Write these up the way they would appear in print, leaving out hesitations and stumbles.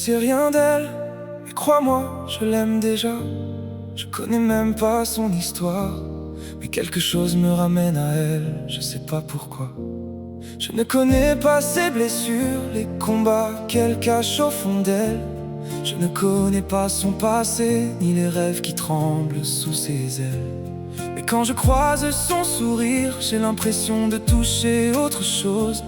sais rien d'elle, mais crois-moi, je l'aime déjà. Je connais même pas son histoire, mais quelque chose me ramène à elle, je sais pas pourquoi. Je ne connais pas ses blessures, les combats qu'elle cache au fond d'elle. Je ne connais pas son passé, ni les rêves qui tremblent sous ses ailes. Mais quand je croise son sourire, j'ai l'impression de toucher autre chose,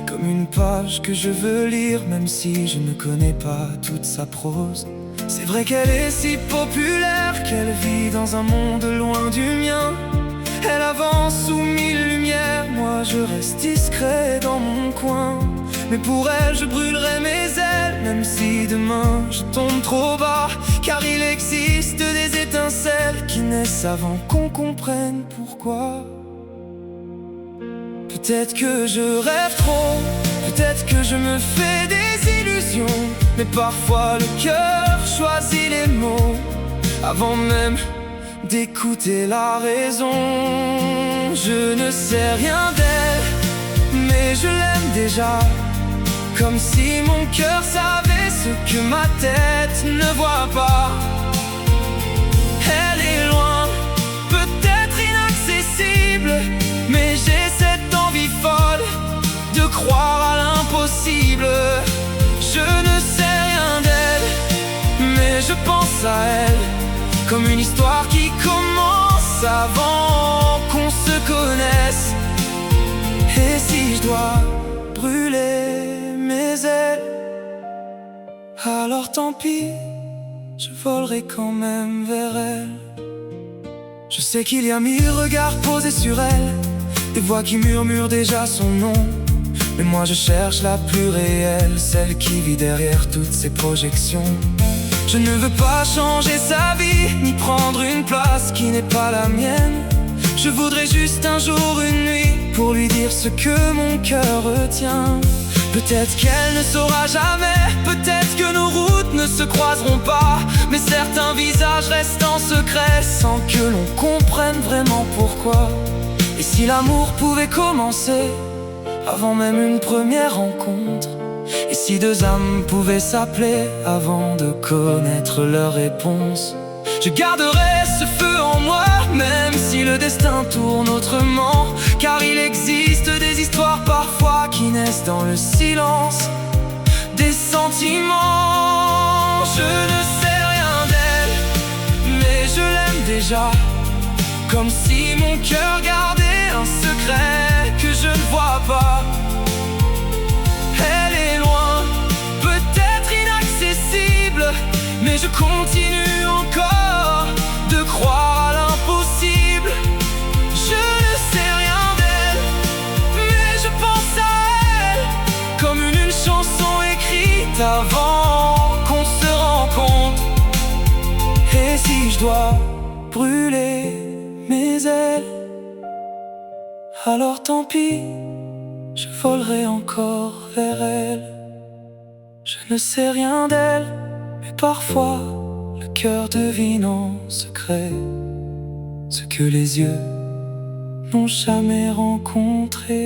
comme une page que je veux lire, même si je ne connais pas toute sa prose. C'est vrai qu'elle est si populaire, qu'elle vit dans un monde loin du mien. Elle avance sous mille lumières, moi je reste discret dans mon coin. Mais pour elle je brûlerai mes ailes, même si demain je tombe trop bas. Car il existe des étincelles qui naissent avant qu'on comprenne pourquoi. Peut-être que je rêve trop, peut-être que je me fais des illusions, mais parfois le cœur choisit les mots avant même d'écouter la raison. Je ne sais rien d'elle, mais je l'aime déjà, comme si mon cœur savait ce que ma tête ne voit pas. Elle est loin, peut-être inaccessible, mais j'ai cette envie folle de croire à l'impossible. Je ne sais rien d'elle, mais je pense à elle comme une histoire qui commence avant qu'on se connaisse. Et si je dois brûler mes ailes, alors tant pis, je volerai quand même vers elle. Je sais qu'il y a mille regards posés sur elle, des voix qui murmurent déjà son nom. Mais moi je cherche la plus réelle, celle qui vit derrière toutes ces projections. Je ne veux pas changer sa vie, ni prendre une place qui n'est pas la mienne. Je voudrais juste un jour, une nuit, pour lui dire ce que mon cœur retient. Peut-être qu'elle ne saura jamais, peut-être que nos routes ne se croiseront pas, mais certains visages restent en secret, sans que l'on comprenne vraiment pourquoi. Et si l'amour pouvait commencer avant même une première rencontre? Et si deux âmes pouvaient s'appeler avant de connaître leur réponse? Je garderai ce feu en moi, même si le destin tourne autrement. Car il existe des histoires parfois qui naissent dans le silence des sentiments. Je ne sais rien d'elle, mais je l'aime déjà, comme si mon cœur gardait un secret que je ne vois pas. Elle est loin, peut-être inaccessible, mais je continue encore de croire à l'impossible. Je ne sais rien d'elle, mais je pense à elle comme une chanson écrite avant qu'on se rencontre. Et si je dois brûler mes ailes, alors tant pis, je volerai encore vers elle. Je ne sais rien d'elle, mais parfois le cœur devine en secret ce que les yeux n'ont jamais rencontré.